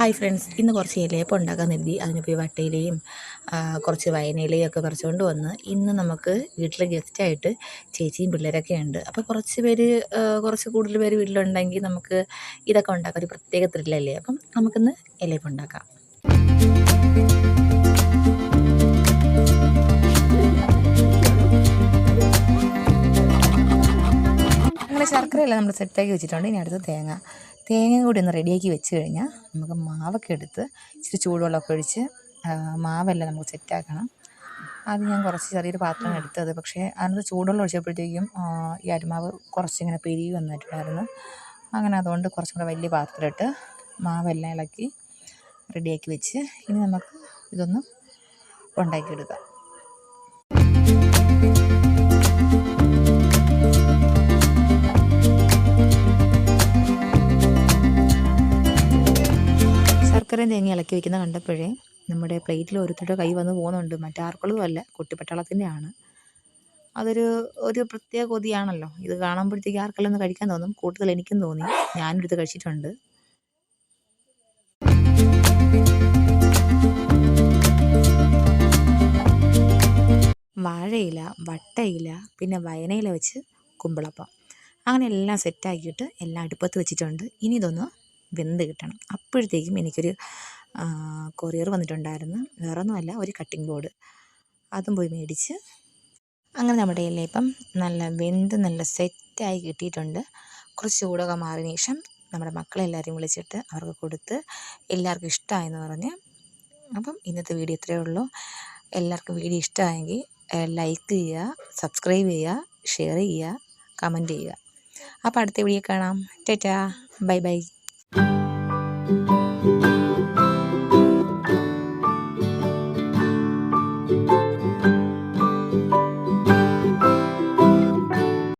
Hi friends, ഇന്ന് കുറച്ച് ഇലയപ്പം ഉണ്ടാക്കാൻ കരുതി. അതിനിപ്പോൾ ഈ വട്ടയിലയും കുറച്ച് വയനയിലയും ഒക്കെ പറിച്ചുകൊണ്ട് വന്ന് ഇന്ന് നമുക്ക് വീട്ടിൽ ഗസ്റ്റായിട്ട് ചേച്ചിയും പിള്ളേരൊക്കെ ഉണ്ട്. അപ്പോൾ കുറച്ച് കൂടുതൽ പേര് വീട്ടിലുണ്ടെങ്കിൽ നമുക്ക് ഇതൊക്കെ ഉണ്ടാക്കാം. ഒരു പ്രത്യേക ത്രില്ലല്ലേ. അപ്പം നമുക്കിന്ന് ഇലയപ്പം ഉണ്ടാക്കാം. അങ്ങനെ ശർക്കരയെല്ലാം നമ്മൾ സെറ്റാക്കി വെച്ചിട്ടുണ്ട്. ഇനി അടുത്ത് തേങ്ങയും കൂടി ഒന്ന് റെഡിയാക്കി വെച്ച് കഴിഞ്ഞാൽ നമുക്ക് മാവൊക്കെ എടുത്ത് ഇച്ചിരി ചൂടുവെള്ളമൊക്കെ ഒഴിച്ച് മാവെല്ലാം നമുക്ക് സെറ്റാക്കണം. അത് ഞാൻ കുറച്ച് ചെറിയൊരു പാത്രം എടുത്തത്, പക്ഷേ അതിനകത്ത് ചൂടുവെള്ളം ഒഴിച്ചപ്പോഴത്തേക്കും ഈ അരിമാവ് കുറച്ചിങ്ങനെ പെരുകി വന്നിട്ടുണ്ടായിരുന്നു. അങ്ങനെ അതുകൊണ്ട് കുറച്ചും കൂടെ വലിയ പാത്രം ഇട്ട് മാവെല്ലാം ഇളക്കി റെഡിയാക്കി വെച്ച് ഇനി നമുക്ക് ഇതൊന്ന് ഉണ്ടാക്കിയെടുക്കാം. ശർക്കരയും തേങ്ങ ഇളക്കി വെക്കുന്ന കണ്ടപ്പോഴേ നമ്മുടെ പ്ലേറ്റിൽ ഓരോരുത്തരുടെ കൈ വന്ന് പോകുന്നുണ്ട്. മറ്റാർക്കുള്ളതും അല്ല, കുട്ടിപ്പട്ടാളത്തിൻ്റെ ആണ്. ഒരു പ്രത്യേക കൊതിയാണല്ലോ. ഇത് കാണുമ്പോഴത്തേക്ക് ആർക്കെല്ലാം ഒന്ന് കഴിക്കാൻ തോന്നും. കൂടുതൽ എനിക്കും തോന്നി. ഞാനെടുത്ത് കഴിച്ചിട്ടുണ്ട്. വാഴയില, വട്ടയില, പിന്നെ വയനയില വെച്ച് കുമ്പിളപ്പം, അങ്ങനെ എല്ലാം സെറ്റാക്കിയിട്ട് എല്ലാം അടുപ്പത്ത് വെച്ചിട്ടുണ്ട്. ഇനി ഇതൊന്ന് വെന്ത് കിട്ടണം. അപ്പോഴത്തേക്കും എനിക്കൊരു കൊറിയർ വന്നിട്ടുണ്ടായിരുന്നു. വേറൊന്നുമല്ല, ഒരു കട്ടിംഗ് ബോർഡ്. അതും പോയി മേടിച്ച് അങ്ങനെ നമ്മുടെ ഇലയപ്പം നല്ല വെന്ത് നല്ല സെറ്റായി കിട്ടിയിട്ടുണ്ട്. കുറച്ച് ചൂടൊക്കെ മാറിയ ശേഷം നമ്മുടെ മക്കളെല്ലാവരെയും വിളിച്ചിട്ട് അവർക്ക് കൊടുത്ത് എല്ലാവർക്കും ഇഷ്ടമായെന്ന് പറഞ്ഞ്. അപ്പം ഇന്നത്തെ വീഡിയോ ഇത്രയേ ഉള്ളൂ. എല്ലാവർക്കും വീഡിയോ ഇഷ്ടമായെങ്കിൽ ലൈക്ക് ചെയ്യുക, സബ്സ്ക്രൈബ് ചെയ്യുക, ഷെയർ ചെയ്യുക, കമൻറ്റ് ചെയ്യുക. അപ്പോൾ അടുത്ത വീഡിയോ കാണാം. Tata, bye bye.